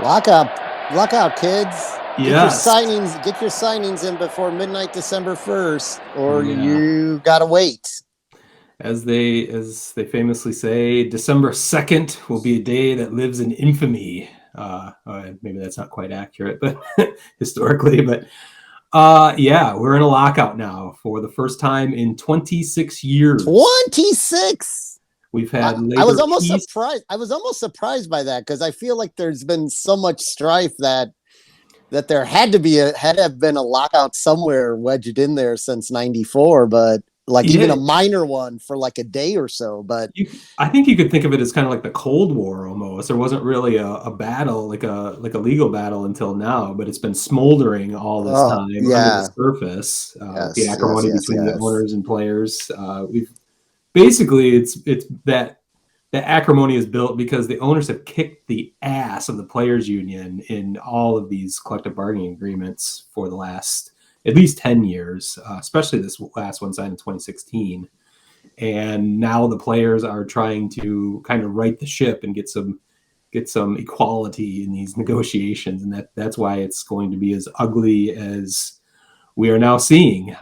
Lockout, kids. Yes. Get your signings in before midnight, December 1st, or Yeah. you gotta wait. As they famously say, December 2nd will be a day that lives in infamy. Maybe that's not quite accurate, but historically, but yeah, we're in a lockout now for the first time in 26 years. 26. We've I, had I was labor almost peace. surprised. I was almost surprised by that because I feel like there's been so much strife that there had to have been a lockout somewhere wedged in there since '94, but like even Yeah, a minor one for like a day or so. But I think you could think of it as kind of like the Cold War almost. There wasn't really a battle, like a legal battle until now, but it's been smoldering all this oh time under the yeah, surface with the yes, yes, acrimony yes, between the yes. owners and players. We've basically it's that acrimony is built because the owners have kicked the ass of the players union in all of these collective bargaining agreements for the last at least 10 years, especially this last one signed in 2016. And now the players are trying to kind of right the ship and get some equality in these negotiations, and that's why it's going to be as ugly as we are now seeing.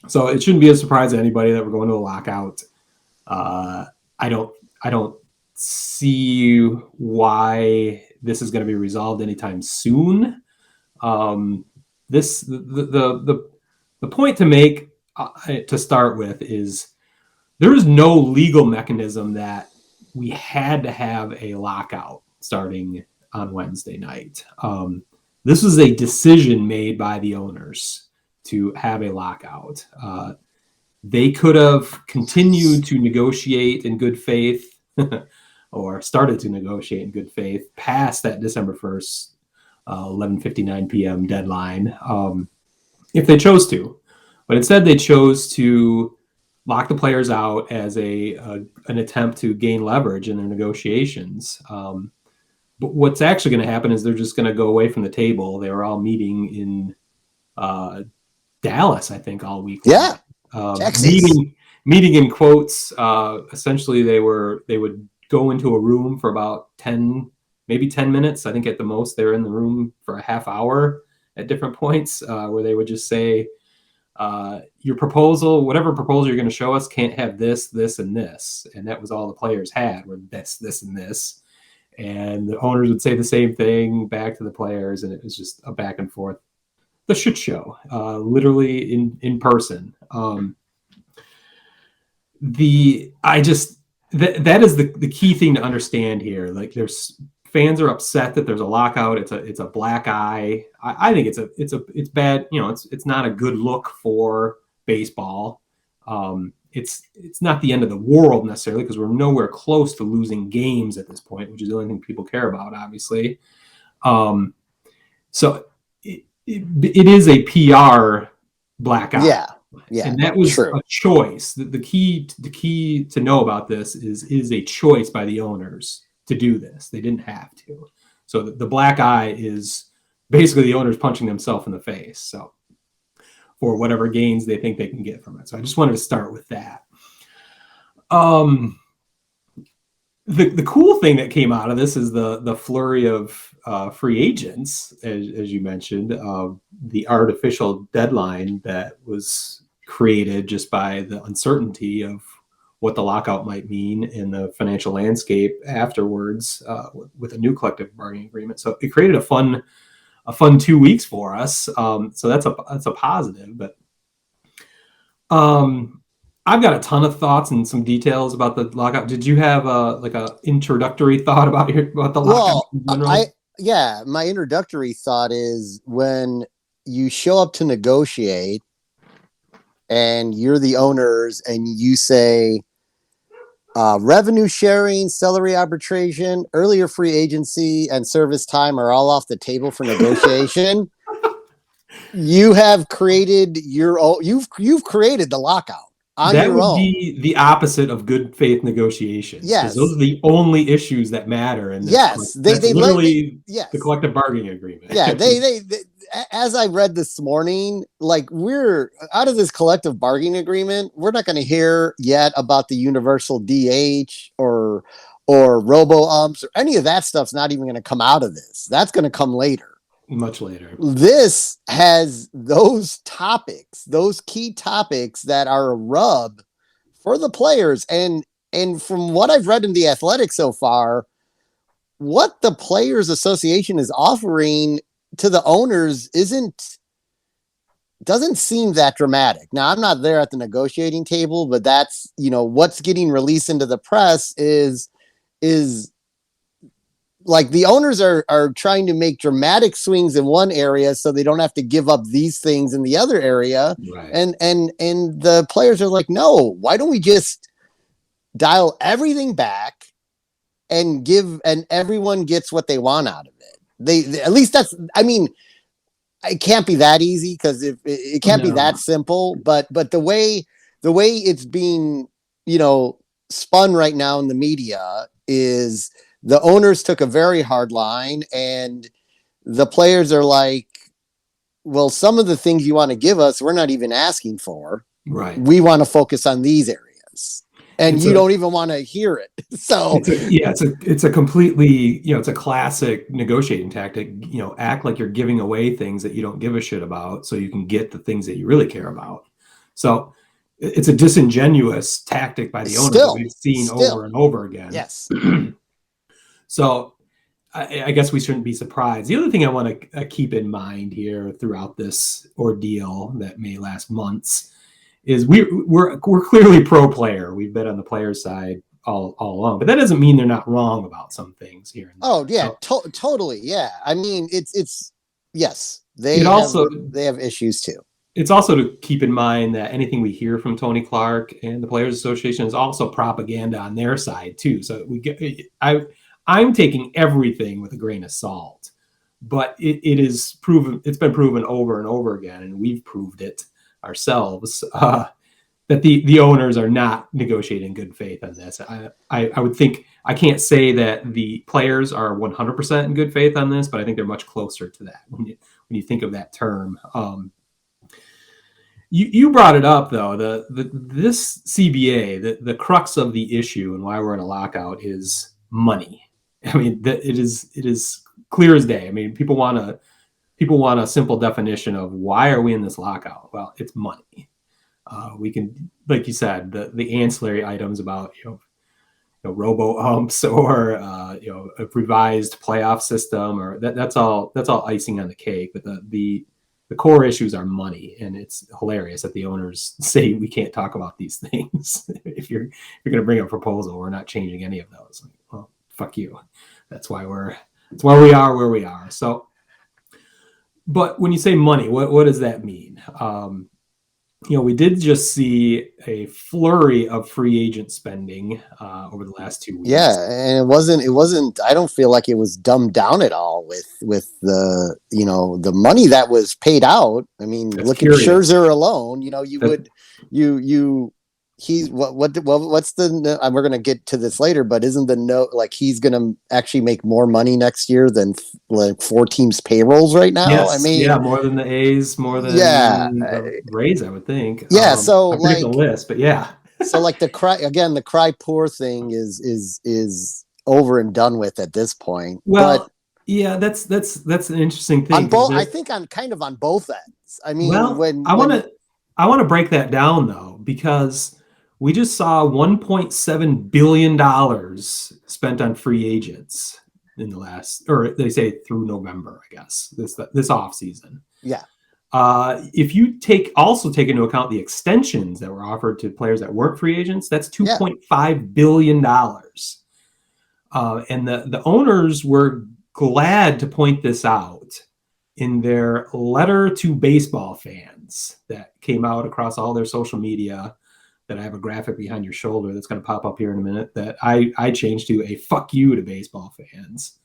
So it shouldn't be a surprise to anybody that we're going to a lockout. uh, I don't I don't see why this is going to be resolved anytime soon. Um, this the point to make, to start with, is there is no legal mechanism that we had to have a lockout starting on Wednesday night. This was a decision made by the owners to have a lockout. They could have continued to negotiate in good faith or started to negotiate in good faith past that December 1st, 11:59 p.m. deadline, if they chose to. But instead, they chose to lock the players out as an attempt to gain leverage in their negotiations. But what's actually going to happen is they're just going to go away from the table. They were all meeting in Dallas, I think, all week long. Yeah, Texas. Meeting in quotes. Essentially, they would go into a room for about 10 minutes. I think at the most they were in the room for a half hour at different points, where they would just say, your proposal, whatever proposal you're going to show us, can't have this, this, and this. And that was all the players had, were this, and this. And the owners would say the same thing back to the players, and it was just a back and forth. The shit show, literally in person. That is the key thing to understand here. Like, there's fans are upset that there's a lockout. It's a black eye. I think it's bad. It's not a good look for baseball. It's not the end of the world necessarily, because we're nowhere close to losing games at this point, which is the only thing people care about, obviously. So it is a PR black eye. Yeah, And that was true. a choice. The key to know about this is a choice by the owners to do this. They didn't have to. So the black eye is basically the owners punching themselves in the face. So for whatever gains they think they can get from it. So I just wanted to start with that. The cool thing that came out of this is the flurry of free agents, as you mentioned, the artificial deadline that was created just by the uncertainty of what the lockout might mean in the financial landscape afterwards, with a new collective bargaining agreement. So it created a fun 2 weeks for us. So that's a positive. But I've got a ton of thoughts and some details about the lockout. Did you have a introductory thought about the lockout Well, in general? my introductory thought is when you show up to negotiate and you're the owners and you say revenue sharing, salary arbitration, earlier free agency, and service time are all off the table for negotiation. You have created your own. You've created the lockout on That your would own. be the opposite of good faith negotiations, because those Yes, are the only issues that matter in this. yes. That's literally the Yes, collective bargaining agreement. yeah. They. As I read this morning, like, we're out of this collective bargaining agreement. We're not going to hear yet about the universal DH or or robo umps or any of that stuff's not even going to come out of this. That's going to come later. Much later. This has those topics, those key topics that are a rub for the players. And from what I've read in the Athletic so far, what the Players Association is offering to the owners doesn't seem that dramatic. Now, I'm not there at the negotiating table, but that's, what's getting released into the press is like the owners are trying to make dramatic swings in one area so they don't have to give up these things in the other area. Right. And the players are like, no, why don't we just dial everything back and everyone gets what they want out of it. They at least that's, I mean, it can't be that easy because it can't be that simple, but the way it's being, spun right now in the media is the owners took a very hard line and the players are like, well, some of the things you want to give us, we're not even asking for. Right. We want to focus on these areas. And you don't even want to hear it. So it's a completely, it's a classic negotiating tactic, act like you're giving away things that you don't give a shit about so you can get the things that you really care about. So it's a disingenuous tactic by the owners that we've seen over and over again. Yes. So I guess we shouldn't be surprised. The other thing I want to keep in mind here throughout this ordeal that may last months is we're clearly pro player. We've been on the player side all along, but that doesn't mean they're not wrong about some things here. And oh yeah, totally. Yeah. I mean, it's yes, they have issues too. It's also to keep in mind that anything we hear from Tony Clark and the Players Association is also propaganda on their side too. So I'm taking everything with a grain of salt, but it is proven. It's been proven over and over again, and we've proved it ourselves that the owners are not negotiating in good faith on this. I would think, I can't say that the players are 100% in good faith on this, but I think they're much closer to that when you think of that term. You brought it up though, this CBA, the crux of the issue and why we're in a lockout is money. I mean, it is clear as day. I mean, people want a simple definition of why are we in this lockout? Well, it's money. We can, like you said, the ancillary items about robo umps or a revised playoff system, or that's all icing on the cake. But the core issues are money, and it's hilarious that the owners say we can't talk about these things. If you're going to bring a proposal, we're not changing any of those. Like, well, fuck you. That's why we are where we are. So. But when you say money, what does that mean? We did just see a flurry of free agent spending over the last 2 weeks. Yeah, and it wasn't. I don't feel like it was dumbed down at all with the the money that was paid out. I mean, look at Scherzer alone. He's what's the? We're gonna get to this later, but isn't the note like he's gonna actually make more money next year than like 4 teams' payrolls right now? Yes, I mean, more than the A's, more than the Rays, I would think. Yeah, so I forget the list, but yeah. So like the cry poor thing is over and done with at this point. Well, but yeah, that's an interesting thing. On both, I think I'm kind of on both ends. I mean, I want to break that down though, because we just saw $1.7 billion spent on free agents in the last, or they say through November, I guess, this off season. Yeah. If you take into account the extensions that were offered to players that weren't free agents, that's $2.5 billion. And the owners were glad to point this out in their letter to baseball fans that came out across all their social media, that I have a graphic behind your shoulder that's going to pop up here in a minute, that I changed to a fuck you to baseball fans.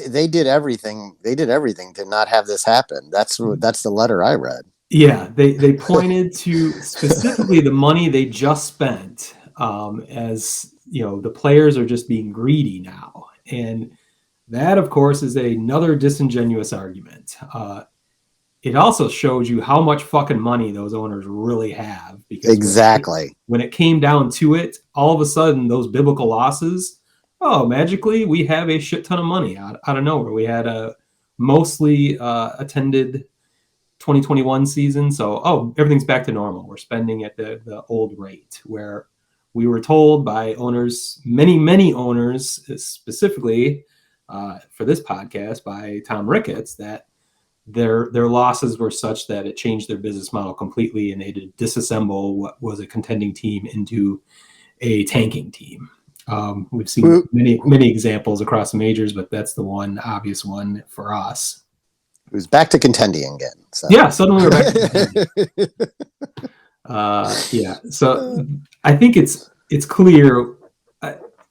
They did everything. They did everything to not have this happen. That's the letter I read. Yeah, they pointed to specifically the money they just spent, as the players are just being greedy now, and that, of course, is another disingenuous argument. It also shows you how much fucking money those owners really have. Because exactly when it came down to it, all of a sudden those biblical losses, magically we have a shit ton of money out of nowhere. We had a mostly attended 2021 season. So, everything's back to normal. We're spending at the old rate, where we were told by owners, many owners, specifically for this podcast by Tom Ricketts, that their losses were such that it changed their business model completely, and they had to disassemble what was a contending team into a tanking team. We've seen many examples across the majors, but that's the one obvious one for us. Who's back to contending again. So. Yeah, suddenly we're back to contending. So I think it's clear.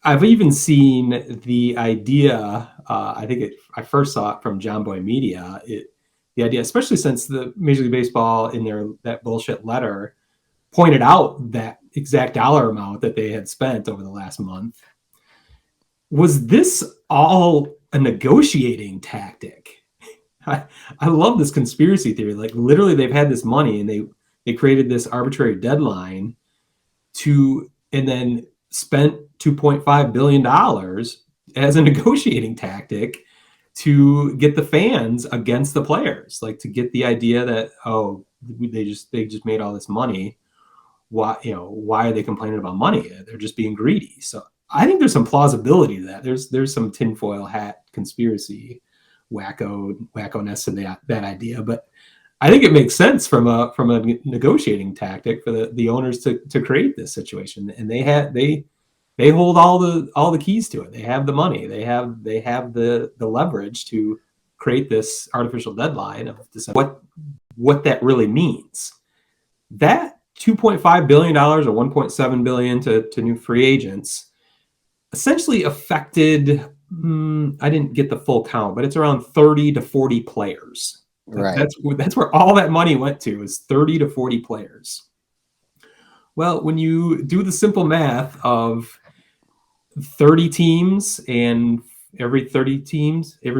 I've even seen the idea. I first saw it from John Boy Media. The idea, especially since the Major League Baseball in that bullshit letter pointed out that exact dollar amount that they had spent over the last month. Was this all a negotiating tactic? I love this conspiracy theory. Like, literally, they've had this money and they created this arbitrary deadline and then spent $2.5 billion as a negotiating tactic to get the fans against the players, like to get the idea that, they just made all this money. Why are they complaining about money? They're just being greedy. So I think there's some plausibility to that. There's some tinfoil hat conspiracy wacko-ness to that idea, but I think it makes sense from a negotiating tactic for the owners to create this situation, and they hold all the keys to it. They have the money. They have the leverage to create this artificial deadline of December. What that really means. That $2.5 billion or $1.7 billion to new free agents essentially affected, I didn't get the full count, but it's around 30 to 40 players. Right. That's where all that money went to, is 30 to 40 players. Well, when you do the simple math of 30 teams, and every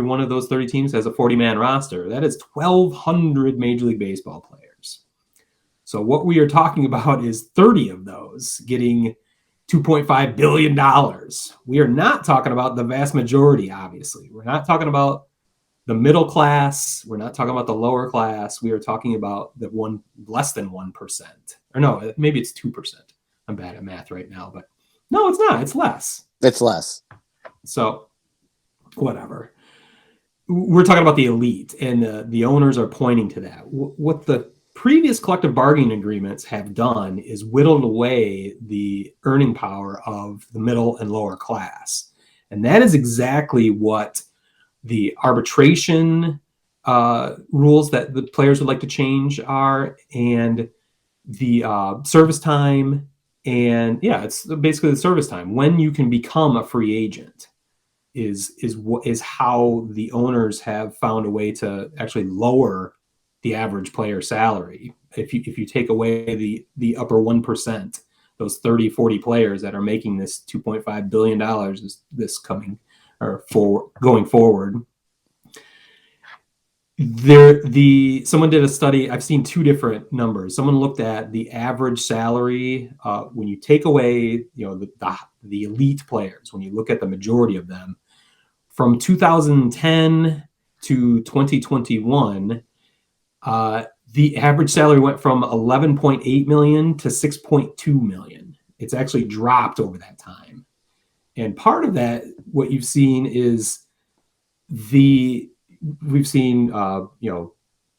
one of those 30 teams has a 40-man roster, that is 1,200 Major League Baseball players. So what we are talking about is 30 of those getting $2.5 billion. We are not talking about the vast majority, obviously. We're not talking about the middle class. We're not talking about the lower class. We are talking about the less than 1%. Or no, maybe it's 2%. I'm bad at math right now, but no, it's not. It's less. It's less. So whatever. We're talking about the elite, and the owners are pointing to that. What the previous collective bargaining agreements have done is whittled away the earning power of the middle and lower class. And that is exactly what the arbitration rules that the players would like to change are, and the service time. And it's basically the service time. When you can become a free agent is how the owners have found a way to actually lower the average player salary. If you take away the upper 1%, those 30, 40 players that are making this $2.5 billion this coming or going forward. Someone did a study. I've seen two different numbers. Someone looked at the average salary when you take away the elite players, when you look at the majority of them, from 2010 to 2021, the average salary went from 11.8 million to 6.2 million. It's actually dropped over that time. And part of that, what you've seen is we've seen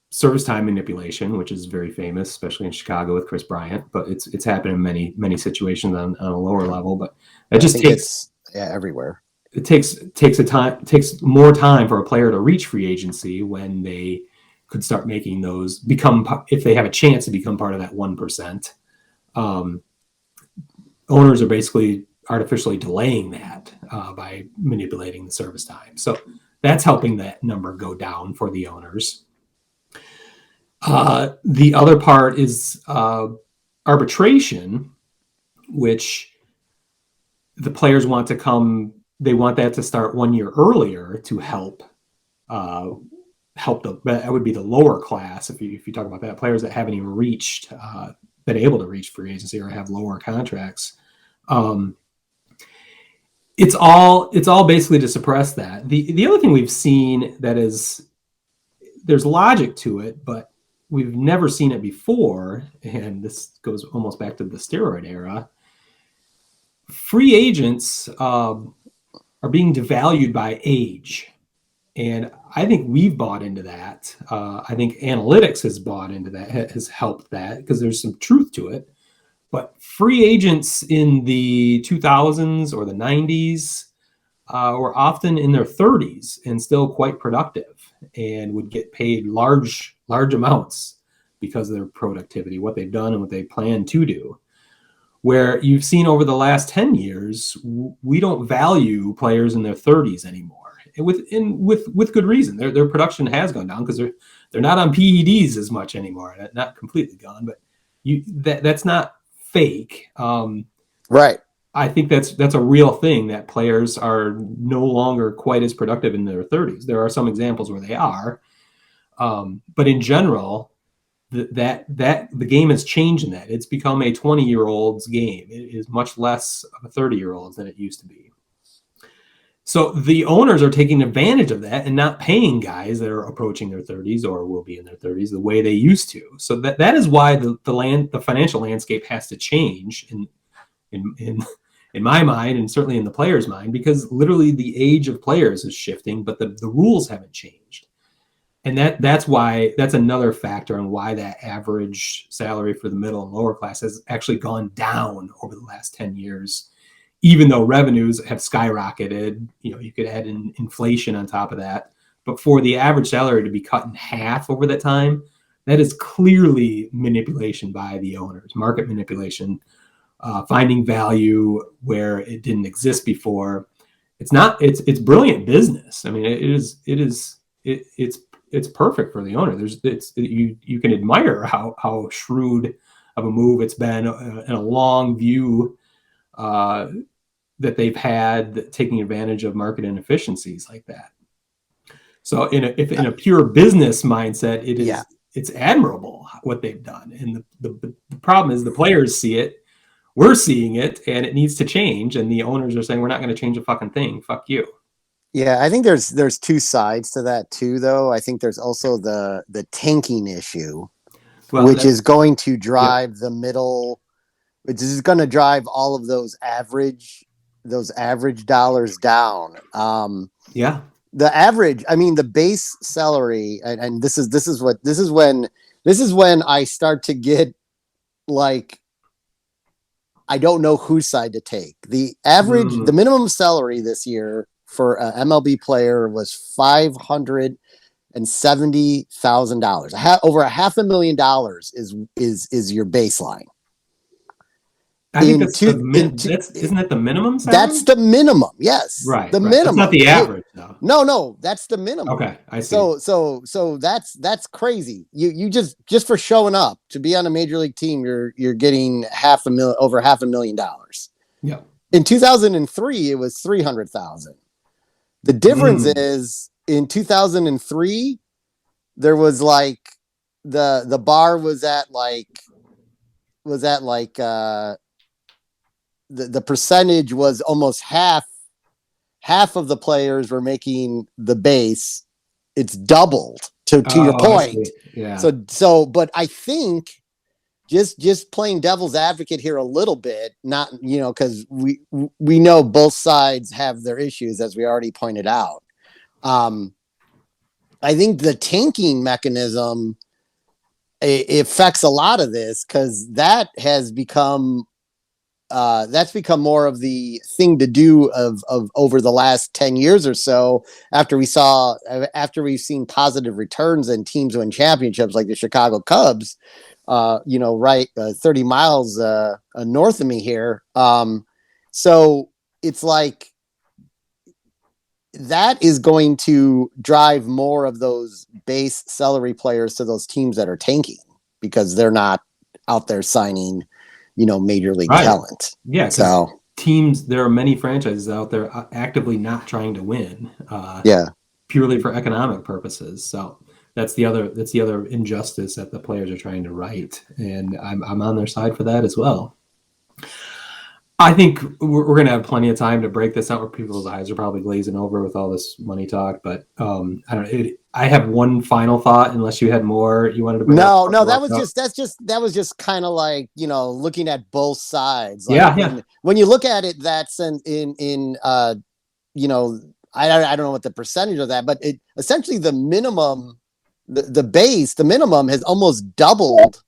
service time manipulation, which is very famous, especially in Chicago with Chris Bryant, but it's happened in many situations on a lower level. But it just takes everywhere. It takes more time for a player to reach free agency when they could start making those if they have a chance to become part of that 1%. Owners are basically artificially delaying that by manipulating the service time. So that's helping that number go down for the owners. The other part is arbitration, which the players want to come. They want that to start 1 year earlier to help that would be the lower class. If you talk about that, players that haven't even been able to reach free agency or have lower contracts. It's all basically to suppress that. The other thing we've seen that is, there's logic to it, but we've never seen it before, and this goes almost back to the steroid era. Free agents are being devalued by age. And I think we've bought into that. I think analytics has bought into that, has helped that, because there's some truth to it. But free agents in the 2000s or the 90s were often in their 30s and still quite productive and would get paid large amounts because of their productivity, what they've done and what they plan to do. Where you've seen over the last 10 years, we don't value players in their 30s anymore. And with good reason. Their production has gone down because they're not on PEDs as much anymore. Not completely gone, but that's not fake. Right. I think that's a real thing, that players are no longer quite as productive in their 30s. There are some examples where they are, but in general, the game has changed in that. It's become a 20-year-old's game. It is much less of a 30-year-old's than it used to be. So the owners are taking advantage of that and not paying guys that are approaching their 30s or will be in their 30s the way they used to. So that is why the financial landscape has to change in my mind, and certainly in the player's mind, because literally the age of players is shifting, but the rules haven't changed. And that's another factor on why that average salary for the middle and lower class has actually gone down over the last 10 years. Even though revenues have skyrocketed, you could add in inflation on top of that. But for the average salary to be cut in half over that time, that is clearly manipulation by the owners, market manipulation, finding value where it didn't exist before. It's brilliant business. I mean, it's perfect for the owner. You can admire how shrewd of a move it's been, and a long view that they've had, taking advantage of market inefficiencies like that. So in a pure business mindset, it's admirable what they've done. And the problem is the players see it, we're seeing it, and it needs to change. And the owners are saying, we're not going to change a fucking thing. Fuck you. Yeah, I think there's two sides to that too, though. I think there's also the tanking issue, which is going to drive the middle, which is going to drive all of those average dollars down. The average, I mean, the base salary, and this is when I start to get like, I don't know whose side to take. The average, the minimum salary this year for an MLB player was $570,000. Over $500,000 is your baseline. I think isn't that the minimum salary? That's the minimum. Yes. Right. The minimum. That's not the average though. No, that's the minimum. Okay. I see. So that's crazy. You just for showing up to be on a major league team, you're getting over $500,000. Yeah. In 2003, it was 300,000. The difference is in 2003, there was like the bar was at like the percentage was almost half of the players were making the base. It's doubled to your point. Yeah. So, but I think just playing devil's advocate here a little bit, not, cause we know both sides have their issues, as we already pointed out. I think the tanking mechanism, it affects a lot of this, cause that has become, that's become more of the thing to do of over the last 10 years or so, after we've seen positive returns and teams win championships like the Chicago Cubs, 30 miles north of me here. So it's like that is going to drive more of those base salary players to those teams that are tanking, because they're not out there signing major league talent. Yeah. So teams, there are many franchises out there actively not trying to win. Purely for economic purposes. So that's the other injustice that the players are trying to right. And I'm on their side for that as well. I think we're going to have plenty of time to break this out where people's eyes are probably glazing over with all this money talk. But I don't know. I have one final thought, unless you had more you wanted to bring up. No, that was just kind of like, looking at both sides. Like Yeah, yeah, when you look at it, that's in you know, I don't know what the percentage of that, but it essentially the minimum, the minimum has almost doubled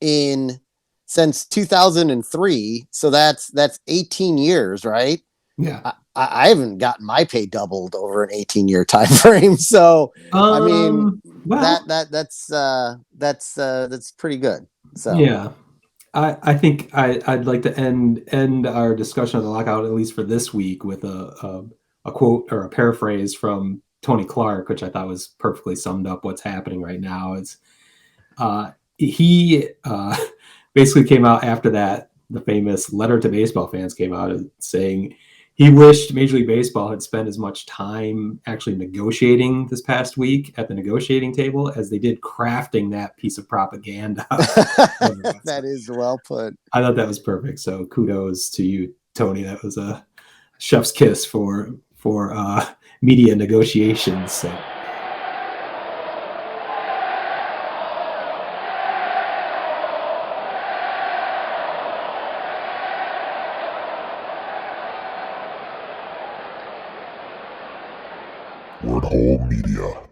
in since 2003. So that's 18 years, right? yeah. I haven't gotten my pay doubled over an 18-year time frame. So I mean Well, that's pretty good. So yeah. I think I'd like to end our discussion of the lockout, at least for this week, with a quote or a paraphrase from Tony Clark, which I thought was perfectly summed up what's happening right now. It's he basically came out after that. The famous letter to baseball fans came out saying he wished Major League Baseball had spent as much time actually negotiating this past week at the negotiating table as they did crafting that piece of propaganda. that is well put. I thought that was perfect. So kudos to you, Tony. That was a chef's kiss for media negotiations. So. Word Hole Media.